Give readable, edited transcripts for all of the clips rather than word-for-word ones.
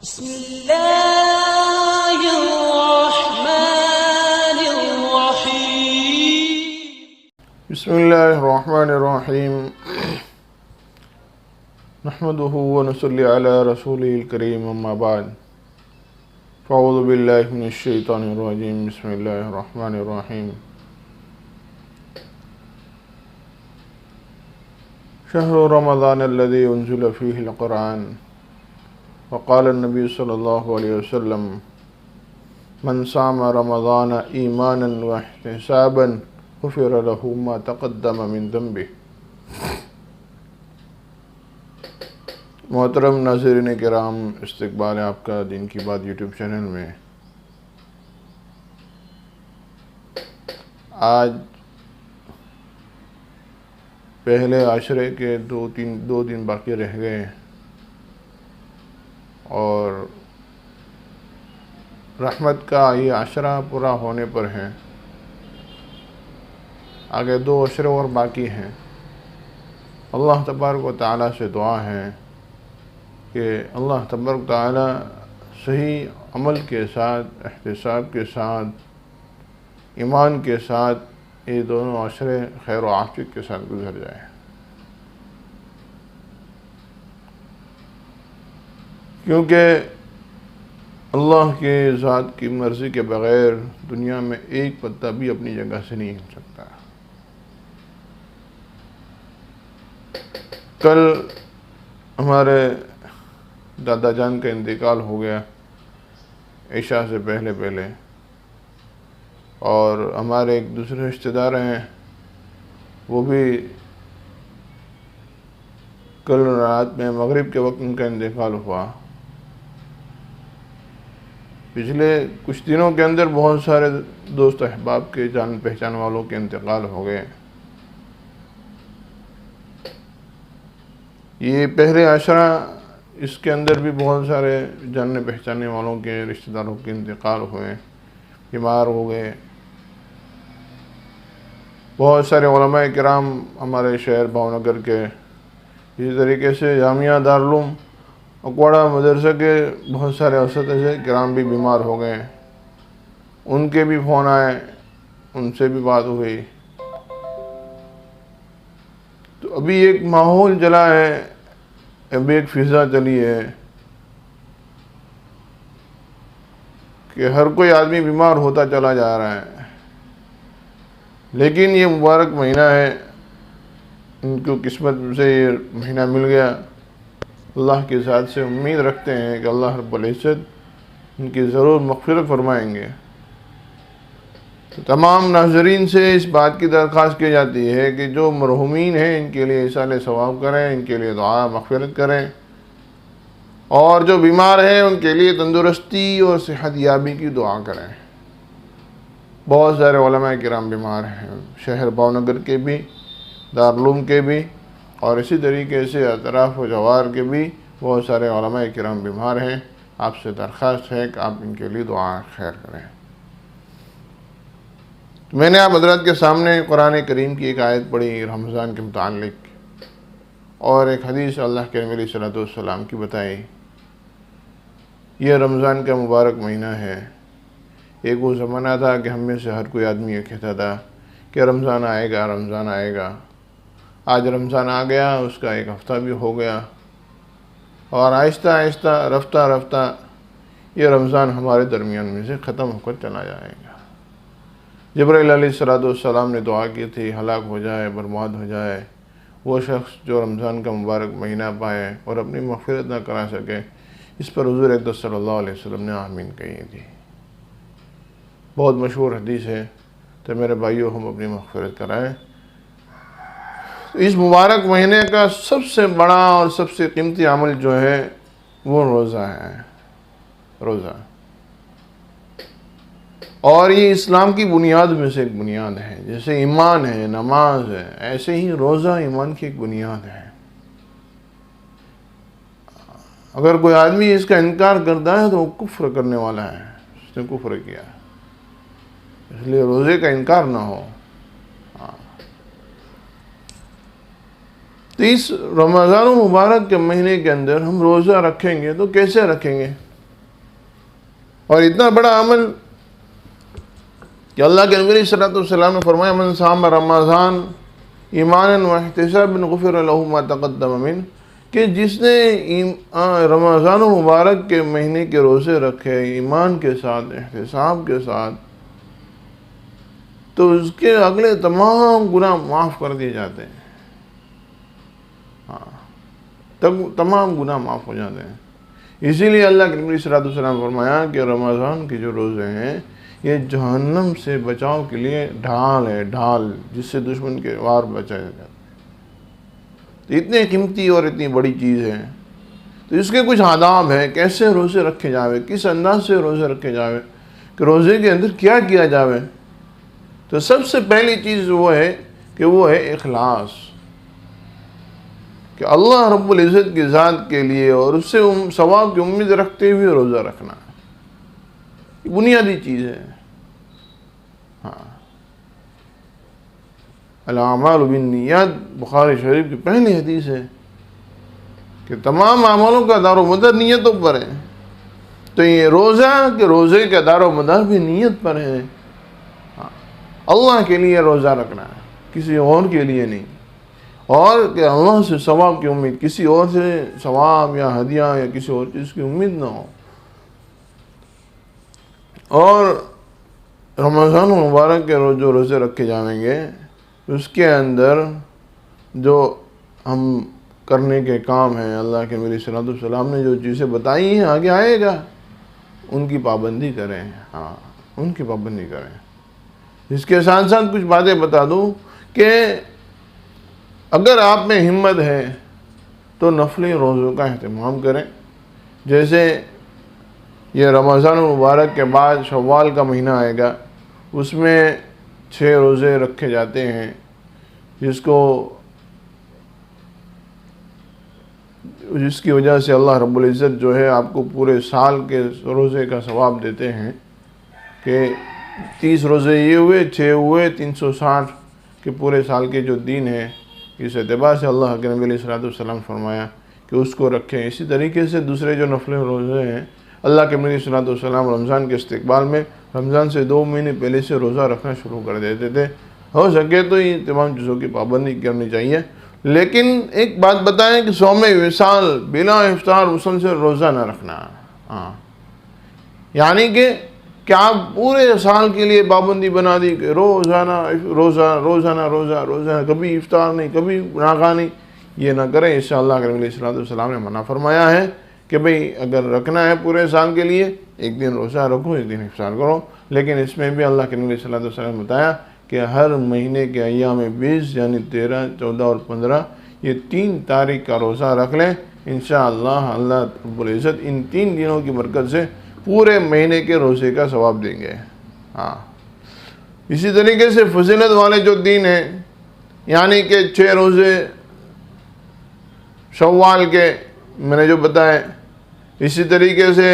بسم اللہ الرحمن الرحیم بسم اللہ الرحمن الرحیم نحمده ونصلی علی رسولہ الکریم اما بعد فاعوذ باللہ من الشیطان الرجیم بسم اللہ الرحمن الرحیم شہر رمضان الذی انزل فیہ القرآن وقال النبی صلی اللہ علیہ وسلم من صام رمضان ایمانا واحتسابا غفر له ما تقدم من ذنبه۔ محترم ناظرین کرام، استقبال ہے آپ کا دین کی بات یوٹیوب چینل میں۔ آج پہلے عشرے کے دو دن باقی رہ گئے اور رحمت کا یہ عشرہ پورا ہونے پر ہے۔ آگے 2 عشرے اور باقی ہیں۔ اللہ تبارک و تعالیٰ سے دعا ہے کہ اللہ تبارک و تعالیٰ صحیح عمل کے ساتھ، احتساب کے ساتھ، ایمان کے ساتھ یہ دونوں عشرے خیر و عافیت کے ساتھ گزر جائے، کیونکہ اللہ کے ذات کی مرضی کے بغیر دنیا میں ایک پتا بھی اپنی جگہ سے نہیں ہل سکتا۔ کل ہمارے دادا جان کا انتقال ہو گیا عشاء سے پہلے، اور ہمارے ایک دوسرے رشتہ دار ہیں، وہ بھی کل رات میں مغرب کے وقت ان کا انتقال ہوا۔ پچھلے کچھ دنوں کے اندر بہت سارے دوست احباب کے جان پہچان والوں کے انتقال ہو گئے۔ یہ پہلے عشرہ، اس کے اندر بھی بہت سارے جاننے پہچانے والوں کے رشتہ داروں کے انتقال ہوئے، بیمار ہو گئے۔ بہت سارے علماء کرام ہمارے شہر بھاؤنگر کے، اسی طریقے سے جامعہ دارالعلوم اکواڑہ مدرسہ کے بہت سارے اساتذہ کرام بھی بیمار ہو گئے۔ ان کے بھی فون آئے، ان سے بھی بات ہوئی۔ تو ابھی ایک ماحول چلا ہے، ابھی ایک فضا چلی ہے کہ ہر کوئی آدمی بیمار ہوتا چلا جا رہا ہے، لیکن یہ مبارک مہینہ ہے، ان کو قسمت سے یہ مہینہ مل گیا۔ اللہ کی ذات سے امید رکھتے ہیں کہ اللہ رب العزت ان کی ضرور مغفرت فرمائیں گے۔ تو تمام ناظرین سے اس بات کی درخواست کی جاتی ہے کہ جو مرحومین ہیں ان کے لیے ایصال ثواب کریں، ان کے لیے دعا مغفرت کریں، اور جو بیمار ہیں ان کے لیے تندرستی اور صحت یابی کی دعا کریں۔ بہت سارے علماء کرام بیمار ہیں، شہر بھاؤنگر کے بھی، دارالعلوم کے بھی، اور اسی طریقے سے اطراف و جوار کے بھی بہت سارے علماء کرام بیمار ہیں۔ آپ سے درخواست ہے کہ آپ ان کے لیے دعا خیر کریں۔ میں نے آپ حضرات کے سامنے قرآن کریم کی ایک آیت پڑھی رمضان کے متعلق، اور ایک حدیث اللہ کے نبی علیہ الصلوۃ والسلام کی بتائی۔ یہ رمضان کا مبارک مہینہ ہے۔ ایک وہ زمانہ تھا کہ ہم میں سے ہر کوئی آدمی یہ کہتا تھا کہ رمضان آئے گا، رمضان آئے گا۔ آج رمضان آ گیا، اس کا ایک ہفتہ بھی ہو گیا، اور آہستہ آہستہ رفتہ یہ رمضان ہمارے درمیان میں سے ختم ہو کر چلا جائے گا۔ جبرائیل علیہ الصلوۃ والسلام نے دعا کی تھی، ہلاک ہو جائے، برباد ہو جائے وہ شخص جو رمضان کا مبارک مہینہ پائے اور اپنی مغفرت نہ کرا سکے۔ اس پر حضور اقدس صلی اللہ علیہ وسلم نے آمین کہی تھی۔ بہت مشہور حدیث ہے، تو میرے بھائیوں ہم اپنی مغفرت کرائیں۔ اس مبارک مہینے کا سب سے بڑا اور سب سے قیمتی عمل جو ہے وہ روزہ ہے، روزہ۔ اور یہ اسلام کی بنیاد میں سے ایک بنیاد ہے۔ جیسے ایمان ہے، نماز ہے، ایسے ہی روزہ ایمان کی ایک بنیاد ہے۔ اگر کوئی آدمی اس کا انکار کرتا ہے تو وہ کفر کرنے والا ہے، اس نے کفر کیا، اس لیے روزے کا انکار نہ ہو۔ تو اس رمضان المبارک کے مہینے کے اندر ہم روزہ رکھیں گے تو کیسے رکھیں گے؟ اور اتنا بڑا عمل کہ اللہ کے نبی صلی اللہ علیہ وسلم نے فرمایا من صام رمضان ایمانا واحتسابا غفر له ما تقدم من، کہ جس نے رمضان المبارک کے مہینے کے روزے رکھے ایمان کے ساتھ، احتساب کے ساتھ، تو اس کے اگلے تمام گناہ معاف کر دیے جاتے ہیں۔ تمام گناہ معاف ہو جاتے ہیں۔ اسی لیے اللہ کے نبی صلی اللہ علیہ وسلم نے فرمایا کہ رمضان کے جو روزے ہیں یہ جہنم سے بچاؤ کے لیے ڈھال ہے، ڈھال جس سے دشمن کے وار بچایا جاتا ہے۔ تو اتنے قیمتی اور اتنی بڑی چیز ہے، تو اس کے کچھ آداب ہیں، کیسے روزے رکھے جاوے، کس انداز سے روزے رکھے جاوے، کہ روزے کے اندر کیا کیا جاوے۔ تو سب سے پہلی چیز وہ ہے کہ وہ ہے اخلاص، کہ اللہ رب العزت کی ذات کے لیے اور اس سے ثواب کی امید رکھتے ہوئے روزہ رکھنا، یہ بنیادی چیز ہے۔ الاعمال بالنیات بخاری شریف کی پہلی حدیث ہے کہ تمام اعمالوں کا دار و مدار نیتوں پر ہے، تو یہ روزہ کہ روزے کا دار و مدار بھی نیت پر ہے۔ اللہ کے لیے روزہ رکھنا ہے، کسی اور کے لیے نہیں، اور کہ اللہ سے ثواب کی امید، کسی اور سے ثواب یا ہدیہ یا کسی اور چیز کی امید نہ ہو۔ اور رمضان المبارک کے جو روزے رکھے جائیں گے اس کے اندر جو ہم کرنے کے کام ہیں، اللہ کے نبی صلی اللہ علیہ وسلم نے جو چیزیں بتائی ہیں آگے آئے گا، ان کی پابندی کریں، ان کی پابندی کریں۔ اس کے ساتھ ساتھ کچھ باتیں بتا دوں کہ اگر آپ میں ہمت ہے تو نفلی روزوں کا اہتمام کریں۔ جیسے یہ رمضان المبارک کے بعد شوال کا مہینہ آئے گا، اس میں 6 روزے رکھے جاتے ہیں، جس کی وجہ سے اللہ رب العزت جو ہے آپ کو پورے سال کے روزے کا ثواب دیتے ہیں، کہ 30 روزے یہ ہوئے، 6 ہوئے 360 کے پورے سال کے جو دن ہیں، اس اعتبار سے اللہ کے نبی صلی اللہ علیہ وسلم فرمایا کہ اس کو رکھیں۔ اسی طریقے سے دوسرے جو نفل روزے ہیں، اللہ کے نبی صلی اللہ علیہ وسلم رمضان کے استقبال میں رمضان سے 2 مہینے پہلے سے روزہ رکھنا شروع کر دیتے تھے۔ ہو سکے تو یہ تمام چیزوں کی پابندی کرنی چاہیے، لیکن ایک بات بتائیں کہ صوم وصال بلا افطار مسلسل روزہ نہ رکھنا۔ یعنی کہ آپ پورے سال کے لیے پابندی بنا دی کہ روزانہ کبھی افطار نہیں، کبھی ناغا نہیں، یہ نہ کریں۔ اس سے اللہ کے نبی صلی اللہ علیہ وسلم نے منع فرمایا ہے کہ بھئی اگر رکھنا ہے پورے سال کے لیے، ایک دن روزہ رکھو، ایک دن افطار کرو، لیکن اس میں بھی اللہ کے نبی صلی اللہ علیہ وسلم نے بتایا کہ ہر مہینے کے ایام 20 یعنی 13، 14 اور 15 یہ 3 تاریخ کا روزہ رکھ لیں، انشاءاللہ اللہ رب العزت ان 3 دنوں کی برکت سے پورے مہینے کے روزے کا ثواب دیں گے۔ اسی طریقے سے فضیلت والے جو دن ہیں، یعنی کہ 6 روزے شوال کے میں نے جو بتائے، اسی طریقے سے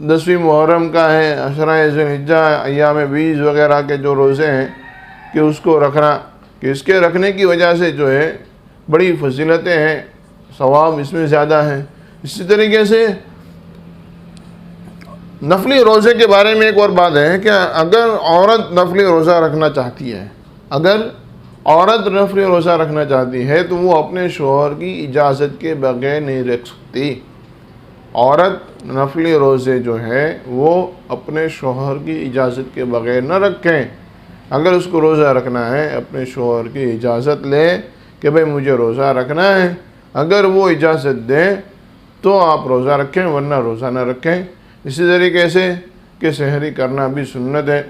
10ویں محرم کا ہے، عشرہ ذی الحجہ، ایام 20 وغیرہ کے جو روزے ہیں کہ اس کو رکھنا، کہ اس کے رکھنے کی وجہ سے جو ہے بڑی فضیلتیں ہیں، ثواب اس میں زیادہ ہیں۔ اسی طریقے سے نفلی روزے کے بارے میں ایک اور بات ہے کہ اگر عورت نفلی روزہ رکھنا چاہتی ہے، اگر عورت نفلی روزہ رکھنا چاہتی ہے تو وہ اپنے شوہر کی اجازت کے بغیر نہیں رکھ سکتی۔ عورت نفلی روزے جو ہے وہ اپنے شوہر کی اجازت کے بغیر نہ رکھیں۔ اگر اس کو روزہ رکھنا ہے اپنے شوہر کی اجازت لے کہ بھئی مجھے روزہ رکھنا ہے، اگر وہ اجازت دیں تو آپ روزہ رکھیں، ورنہ روزہ نہ رکھیں۔ اسی طریقے سے کہ سحری کرنا بھی سنت ہے۔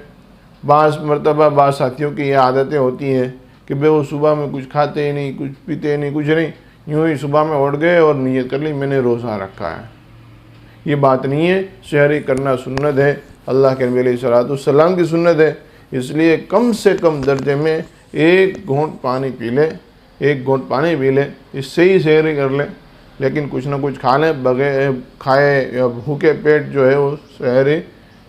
بعض مرتبہ بعض ساتھیوں کی یہ عادتیں ہوتی ہیں کہ بھئی وہ صبح میں کچھ کھاتے ہی نہیں، کچھ پیتے نہیں، کچھ نہیں، یوں ہی صبح میں اٹھ گئے اور نیت کر لی میں نے روزہ رکھا ہے۔ یہ بات نہیں ہے، سحری کرنا سنت ہے، اللہ کے نبی علیہ الصلوۃ والسلام کی سنت ہے۔ اس لیے کم سے کم درجے میں 1 گھونٹ پانی پی لے، 1 گھونٹ پانی پی لے، اس سے ہی سحری کر لے، لیکن کچھ نہ کچھ کھا لیں، بغیر کھائے یا بھوکے پیٹ جو ہے وہ سحری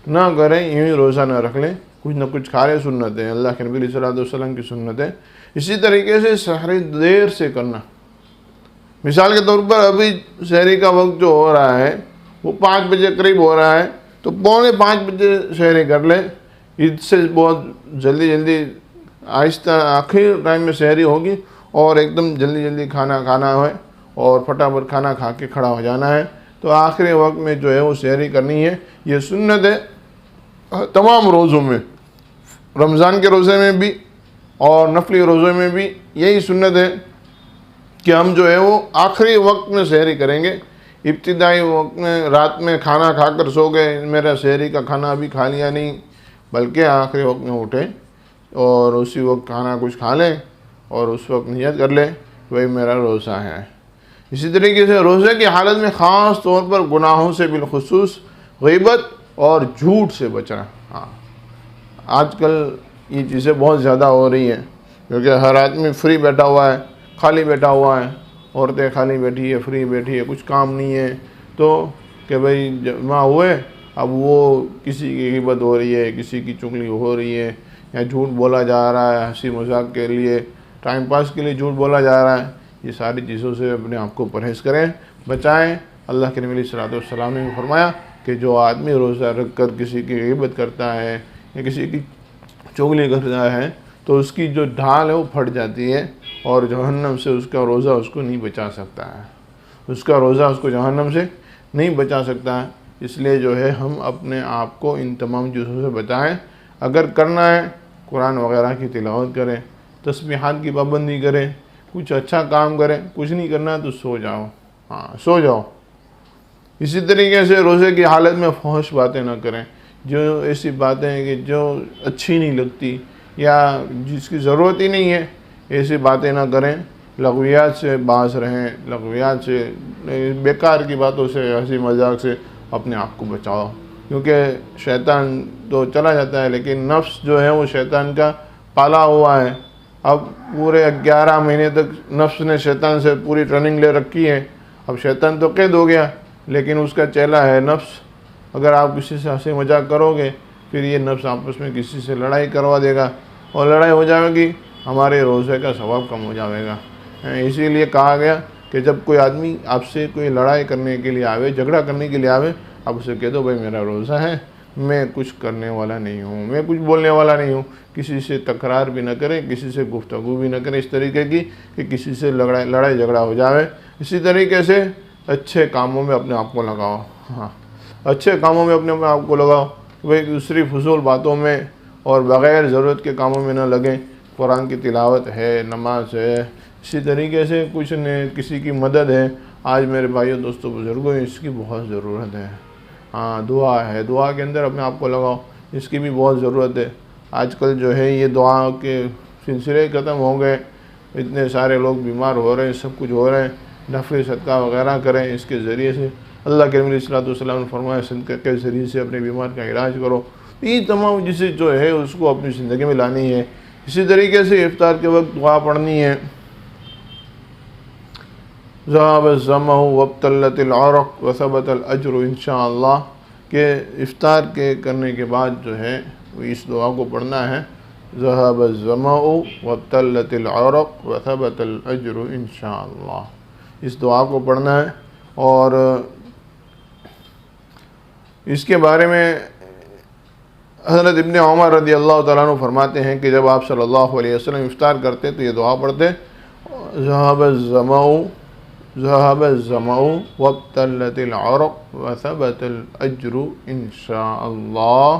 نہ کریں، یوں ہی روزہ نہ رکھ لیں، کچھ نہ کچھ کھا لیں، سنت ہے، اللہ کے نبی صلی اللہ علیہ وسلم کی سنت ہے۔ اسی طریقے سے سحری دیر سے کرنا، مثال کے طور پر ابھی سحری کا وقت جو ہو رہا ہے وہ 5 بجے قریب ہو رہا ہے، تو 4:45 سحری کر لیں، اس سے بہت جلدی آہستہ آخر ٹائم میں سحری ہوگی، اور ایک دم جلدی کھانا کھانا ہے اور فٹافٹ کھانا کھا کے کھڑا ہو جانا ہے۔ تو آخری وقت میں جو ہے وہ سحری کرنی ہے۔ یہ سنت ہے تمام روزوں میں، رمضان کے روزے میں بھی اور نفلی روزے میں بھی یہی سنت ہے کہ ہم جو ہے وہ آخری وقت میں سحری کریں گے۔ ابتدائی وقت میں رات میں کھانا کھا کر سو گئے، میرا سحری کا کھانا ابھی کھا لیا نہیں، بلکہ آخری وقت میں اٹھیں اور اسی وقت کھانا کچھ کھا لیں اور اس وقت نیت کر لیں کہ بھائی میرا روزہ ہے۔ اسی طریقے سے روزے کی حالت میں خاص طور پر گناہوں سے بالخصوص غیبت اور جھوٹ سے بچنا۔ آج کل یہ چیزیں بہت زیادہ ہو رہی ہیں، کیونکہ ہر آدمی فری بیٹھا ہوا ہے، خالی بیٹھا ہوا ہے، عورتیں خالی بیٹھی ہے، فری بیٹھی ہے، کچھ کام نہیں ہے، تو کہ بھائی جمع ہوئے، اب وہ کسی کی غیبت ہو رہی ہے، کسی کی چغلی ہو رہی ہے، یا جھوٹ بولا جا رہا ہے، ہنسی مذاق کے لیے، ٹائم پاس کے لیے جھوٹ بولا جا رہا ہے۔ یہ ساری چیزوں سے اپنے آپ کو پرہیز کریں، بچائیں۔ اللہ کے نبی علیہ الصلوۃ والسلام نے فرمایا کہ جو آدمی روزہ رکھ کر کسی کی غیبت کرتا ہے یا کسی کی چغلی کرتا ہے تو اس کی جو ڈھال ہے وہ پھٹ جاتی ہے، اور جہنم سے اس کا روزہ اس کو نہیں بچا سکتا ہے، اس کا روزہ اس کو جہنم سے نہیں بچا سکتا ہے۔ اس لیے جو ہے ہم اپنے آپ کو ان تمام چیزوں سے بچائیں۔ اگر کرنا ہے قرآن وغیرہ کی تلاوت کریں، تسبیحات کی پابندی کریں، کچھ اچھا کام کریں، کچھ نہیں کرنا تو سو جاؤ، سو جاؤ۔ اسی طریقے سے روزے کی حالت میں فحش باتیں نہ کریں، جو ایسی باتیں ہیں کہ جو اچھی نہیں لگتی یا جس کی ضرورت ہی نہیں ہے، ایسی باتیں نہ کریں۔ لغویات سے باز رہیں، لغویات سے، بیکار کی باتوں سے، ہنسی مذاق سے اپنے آپ کو بچاؤ، کیونکہ شیطان تو چلا جاتا ہے لیکن نفس جو ہے وہ شیطان کا پالا ہوا ہے۔ اب پورے 11 مہینے تک نفس نے شیطان سے پوری ٹریننگ لے رکھی ہے، اب شیطان تو قید ہو گیا لیکن اس کا چیلا ہے نفس۔ اگر آپ کسی سے ہنسی مذاق کرو گے پھر یہ نفس آپس میں کسی سے لڑائی کروا دے گا، اور لڑائی ہو جائے گی، ہمارے روزے کا ثواب کم ہو جائے گا۔ اسی لیے کہا گیا کہ جب کوئی آدمی آپ سے کوئی لڑائی کرنے کے لیے آوے، جھگڑا کرنے کے لیے آوے، آپ اسے کہہ دو بھائی میرا روزہ ہے، میں کچھ کرنے والا نہیں ہوں، میں کچھ بولنے والا نہیں ہوں۔ کسی سے تکرار بھی نہ کریں، کسی سے گفتگو بھی نہ کریں اس طریقے کی کہ کسی سے لڑائی جھگڑا ہو جائے۔ اسی طریقے سے اچھے کاموں میں اپنے آپ کو لگاؤ، اچھے کاموں میں اپنے آپ کو لگاؤ، بھائی دوسری فضول باتوں میں اور بغیر ضرورت کے کاموں میں نہ لگیں۔ قرآن کی تلاوت ہے، نماز ہے، اسی طریقے سے کچھ نے کسی کی مدد ہے۔ آج میرے بھائیوں دوستوں بزرگوں اس کی بہت ضرورت ہے۔ دعا ہے، دعا کے اندر اپنے آپ کو لگاؤ، اس کی بھی بہت ضرورت ہے۔ آج کل جو ہے یہ دعا کے سلسلے ختم ہو گئے، اتنے سارے لوگ بیمار ہو رہے ہیں، سب کچھ ہو رہے ہیں۔ نفل صدقہ وغیرہ کریں، اس کے ذریعے سے اللہ کے نبی صلی اللہ علیہ وسلم نے فرمایا صدقہ کے ذریعے سے اپنے بیمار کا علاج کرو۔ یہ تمام چیزیں جو ہے اس کو اپنی زندگی میں لانی ہے۔ اسی طریقے سے افطار کے وقت دعا پڑھنی ہے، ذهب الظمأ وابتلت العرق وثبت الاجر انشاءاللہ، کہ افطار کے کرنے کے بعد جو ہے وہ اس دعا کو پڑھنا ہے، ذهب الظمأ وابتلت العرق وثبت الاجر انشاءاللہ، اس دعا کو پڑھنا ہے۔ اور اس کے بارے میں حضرت ابن عمر رضی اللہ تعالیٰ عنہ فرماتے ہیں کہ جب آپ صلی اللہ علیہ وسلم افطار کرتے تو یہ دعا پڑھتے، ذهب الظمأ وابتلت العرق وثبت الاجر انشاءاللہ،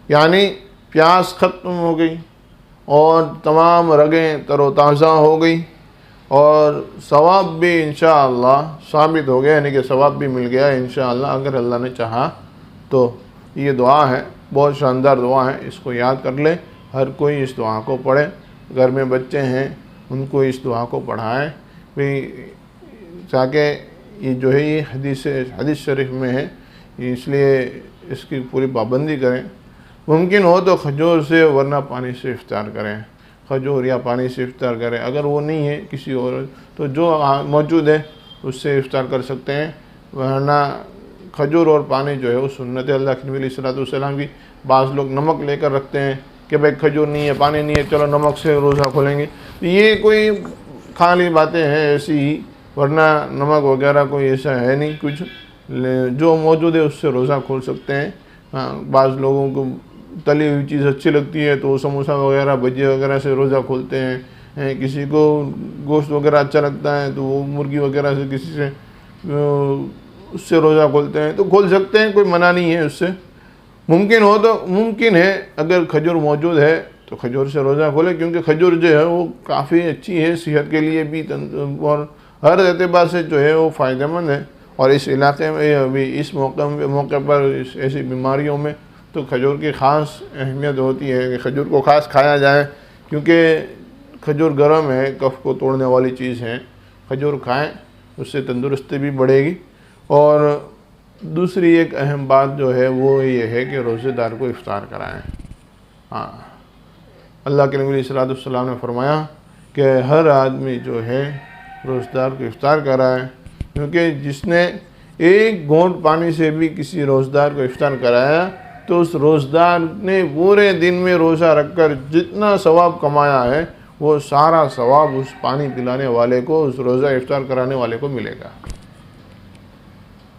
یعنی پیاس ختم ہو گئی اور تمام رگیں تر و تازہ ہو گئی اور ثواب بھی انشاءاللہ ثابت ہو گیا، یعنی کہ ثواب بھی مل گیا انشاءاللہ اگر اللہ نے چاہا تو۔ یہ دعا ہے، بہت شاندار دعا ہے، اس کو یاد کر لیں، ہر کوئی اس دعا کو پڑھے، گھر میں بچے ہیں ان کو اس دعا کو پڑھائیں تاکہ یہ جو ہے یہ حدیث شریف میں ہے، اس لیے اس کی پوری پابندی کریں۔ ممکن ہو تو کھجور سے ورنہ پانی سے افطار کریں، کھجور یا پانی سے افطار کریں، اگر وہ نہیں ہے کسی اور تو جو موجود ہے اس سے افطار کر سکتے ہیں، ورنہ کھجور اور پانی جو ہے وہ سنت ہے اللہ کے نبی علیہ الصلوۃ والسلام کی۔ بعض لوگ نمک لے کر رکھتے ہیں کہ بھائی کھجور نہیں ہے، پانی نہیں ہے، چلو نمک سے روزہ کھولیں گے، یہ کوئی خالی باتیں ہیں ایسی ہی، ورنہ نمک وغیرہ کوئی ایسا ہے نہیں کچھ، جو موجود ہے اس سے روزہ کھول سکتے ہیں۔ ہاں، بعض لوگوں کو تلی ہوئی چیز اچھی لگتی ہے تو وہ سموسہ وغیرہ بھجے وغیرہ سے روزہ کھولتے ہیں، کسی کو گوشت وغیرہ اچھا لگتا ہے تو وہ مرغی وغیرہ سے کسی سے اس سے روزہ کھولتے ہیں، تو کھول سکتے ہیں، کوئی منع نہیں ہے اس سے۔ ممکن ہو تو ممکن ہے اگر کھجور موجود ہے تو کھجور سے روزہ کھولے، کیونکہ کھجور جو ہے وہ کافی اچھی ہے صحت کے لیے بھی، اور ہر اعتبار سے جو ہے وہ فائدہ مند ہے۔ اور اس علاقے میں ابھی اس موقع پر ایسی بیماریوں میں تو کھجور کی خاص اہمیت ہوتی ہے کہ کھجور کو خاص کھایا جائے، کیونکہ کھجور گرم ہے، کف کو توڑنے والی چیز ہے۔ کھجور کھائیں، اس سے تندرستی بھی بڑھے گی۔ اور دوسری ایک اہم بات جو ہے وہ یہ ہے کہ روزے دار کو افطار کرائیں۔ ہاں، اللہ کے نبی صلی اللہ علیہ وسلم نے فرمایا کہ ہر آدمی جو ہے روزے دار کو افطار کرائے، کیونکہ جس نے ایک گھونٹ پانی سے بھی کسی روزے دار کو افطار کرایا تو اس روزے دار نے پورے دن میں روزہ رکھ کر جتنا ثواب کمایا ہے وہ سارا ثواب اس پانی پلانے والے کو، اس روزہ افطار کرانے والے کو ملے گا۔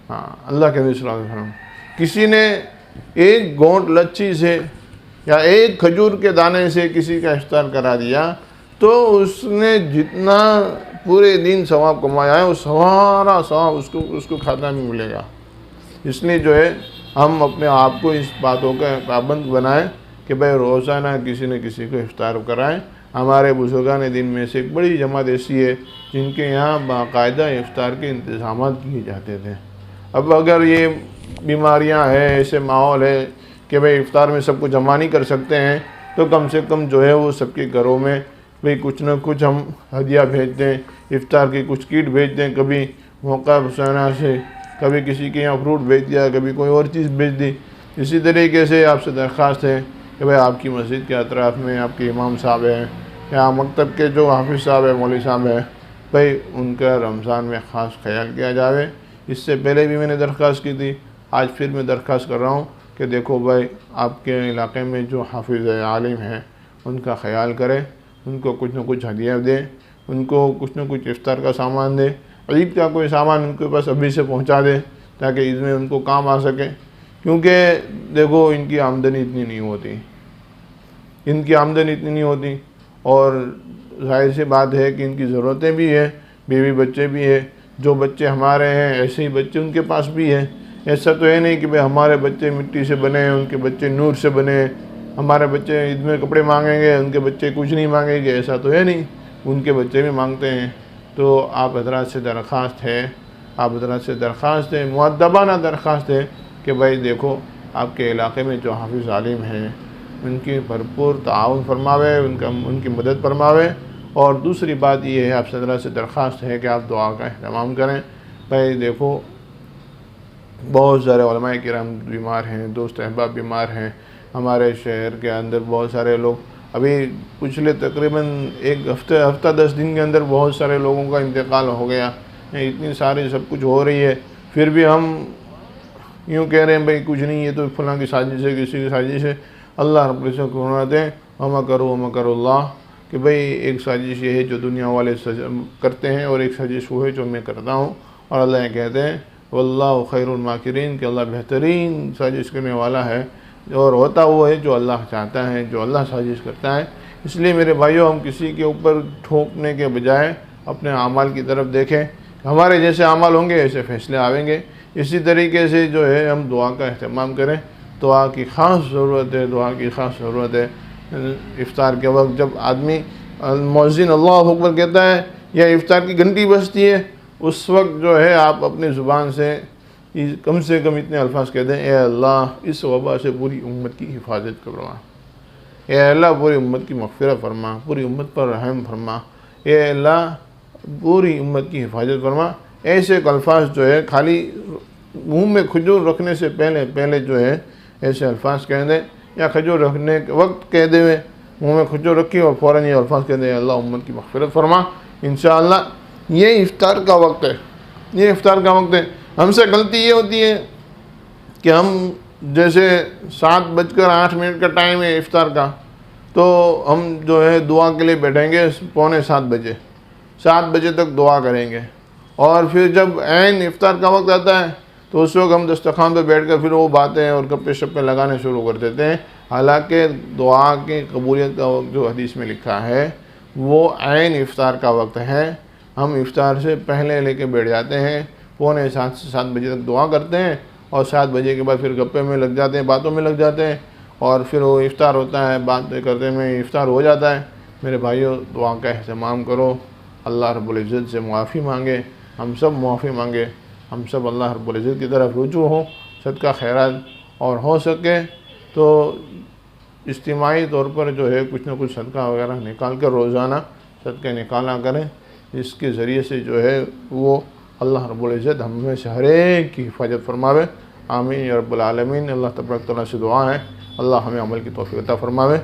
ہاں، اللہ کے نبی صلی اللہ علیہ وسلم، کسی نے ایک گھونٹ لچھی سے یا ایک کھجور کے دانے سے کسی کا افطار کرا دیا تو اس نے جتنا پورے دن ثواب کمایا ہے وہ سارا ثواب اس کو کھاتا میں ملے گا۔ اس لیے جو ہے ہم اپنے آپ کو اس باتوں کا پابند بنائیں کہ بھائی روزانہ کسی نہ کسی کو افطار کرائیں۔ ہمارے بزرگان دین میں سے ایک بڑی جماعت ایسی ہے جن کے یہاں باقاعدہ افطار کے انتظامات کیے جاتے تھے۔ اب اگر یہ بیماریاں ہیں، ایسے ماحول ہے کہ بھئی افطار میں سب کو جمع نہیں کر سکتے ہیں، تو کم سے کم جو ہے وہ سب کے گھروں میں بھئی کچھ نہ کچھ ہم ہدیہ بھیج دیں، افطار کی کچھ کیٹ بھیج دیں، کبھی موقع حسینہ سے، کبھی کسی کے یہاں فروٹ بھیج دیا، کبھی کوئی اور چیز بھیج دی۔ اسی طریقے سے آپ سے درخواست ہے کہ بھئی آپ کی مسجد کے اطراف میں آپ کے امام صاحب ہیں یا مکتب کے جو حافظ صاحب ہیں، مولوی صاحب ہیں، بھئی ان کا رمضان میں خاص خیال کیا جاوے۔ اس سے پہلے بھی میں نے درخواست کی تھی، آج پھر میں درخواست کر رہا ہوں کہ دیکھو بھائی آپ کے علاقے میں جو حافظ ہے، عالم ہیں، ان کا خیال کریں، ان کو کچھ نہ کچھ ہدیہ دیں، ان کو کچھ نہ کچھ افطار کا سامان دیں، عید کا کوئی سامان ان کے پاس ابھی سے پہنچا دیں تاکہ عید میں ان کو کام آ سکے۔ کیونکہ دیکھو ان کی آمدنی اتنی نہیں ہوتی، اور ظاہر سی بات ہے کہ ان کی ضرورتیں بھی ہیں، بیوی بچے بھی ہیں، جو بچے ہمارے ہیں ایسے ہی بچے ان کے پاس بھی ہیں۔ ایسا تو ہے نہیں کہ بھئی ہمارے بچے مٹی سے بنے ہیں، ان کے بچے نور سے بنے ہیں، ہمارے بچے عید میں کپڑے مانگیں گے، ان کے بچے کچھ نہیں مانگیں گے، ایسا تو ہے نہیں، ان کے بچے بھی مانگتے ہیں۔ تو آپ حضرات سے درخواست ہے، مؤدبانہ درخواست ہے کہ بھائی دیکھو آپ کے علاقے میں جو حافظ عالم ہیں ان کی بھرپور تعاون فرماوے، ان کی مدد فرماوے۔ اور دوسری بات یہ ہے، آپ سے حضرات سے درخواست ہے کہ آپ دعا کا اہتمام کریں۔ بھائی دیکھو بہت سارے علماء کرام بیمار ہیں، دوست احباب بیمار ہیں، ہمارے شہر کے اندر بہت سارے لوگ، ابھی پچھلے تقریباً ایک ہفتہ 10 دن کے اندر بہت سارے لوگوں کا انتقال ہو گیا، اتنی ساری سب کچھ ہو رہی ہے، پھر بھی ہم یوں کہہ رہے ہیں بھئی کچھ نہیں، یہ تو فلاں کی سازش ہے، کسی کی سازش ہے۔ اللہ رب العزت کو فرماتے ہیں وَمَكَرُوا اللَّهُ، کہ بھئی ایک سازش یہ ہے جو دنیا والے کرتے ہیں، اور ایک سازش وہ ہے جو میں کرتا ہوں۔ اور اللہ یہ کہتے ہیں وَاللَّهُ خَيْرُ الْمَاكِرِينَ، کہ اللہ بہترین سازش کرنے والا ہے، اور ہوتا وہ ہے جو اللہ چاہتا ہے، جو اللہ سازش کرتا ہے۔ اس لیے میرے بھائیوں، ہم کسی کے اوپر ٹھوکنے کے بجائے اپنے اعمال کی طرف دیکھیں، ہمارے جیسے اعمال ہوں گے ایسے فیصلے آئیں گے۔ اسی طریقے سے جو ہے ہم دعا کا اہتمام کریں، دعا کی خاص ضرورت ہے۔ افطار کے وقت جب آدمی مؤذن اللہ اکبر کہتا ہے یا افطار کی گھنٹی بجتی ہے، اس وقت جو ہے آپ اپنی زبان سے کم اتنے الفاظ کہہ دیں، اے اللہ اس وبا سے پوری امت کی حفاظت فرما، اے اللہ پوری امت کی مغفرت فرما، پوری امت پر رحم فرما، اے اللہ پوری امت کی حفاظت فرما۔ ایسے الفاظ جو ہے خالی منہ میں کھجور رکھنے سے پہلے جو ہے ایسے الفاظ کہہ دیں، یا کھجور رکھنے کے وقت کہہ دیں، منہ میں کھجور رکھی اور فوراً یہ الفاظ کہہ دیں، اللہ امت کی مغفرت فرما۔ انشاءاللہ یہ افطار کا وقت ہے، ہم سے غلطی یہ ہوتی ہے کہ ہم جیسے 7:08 کا ٹائم ہے افطار کا، تو ہم جو ہے دعا کے لیے بیٹھیں گے 6:45 بجے، 7 بجے تک دعا کریں گے، اور پھر جب عین افطار کا وقت آتا ہے تو اس وقت ہم دسترخوان پہ بیٹھ کر پھر وہ باتیں اور گپے شپے لگانے شروع کر دیتے ہیں، حالانکہ دعا کی قبولیت کا وقت جو حدیث میں لکھا ہے وہ عین افطار کا وقت ہے۔ ہم افطار سے پہلے لے کے بیٹھ جاتے ہیں، 6:45 سے 7 بجے تک دعا کرتے ہیں، اور 7 بجے کے بعد پھر گپے میں لگ جاتے ہیں، باتوں میں لگ جاتے ہیں، اور پھر وہ افطار ہوتا ہے، باتیں کرتے میں افطار ہو جاتا ہے۔ میرے بھائیوں، دعا کا اہتمام کرو، اللہ رب العزت سے معافی مانگے، ہم سب معافی مانگے، ہم سب اللہ رب العزت کی طرف رجوع ہوں، صدقہ خیرات، اور ہو سکے تو اجتماعی طور پر جو ہے کچھ نہ کچھ صدقہ وغیرہ نکال کر روزانہ صدقہ نکالا کریں، جس کے ذریعے سے جو ہے وہ اللہ رب العزت ہم میں سے ہر ایک کی حفاظت فرماوے۔ آمین یا رب العالمین۔ اللہ تبارک تعالیٰ سے دعا ہے اللہ ہمیں عمل کی توفیق عطا فرماوے۔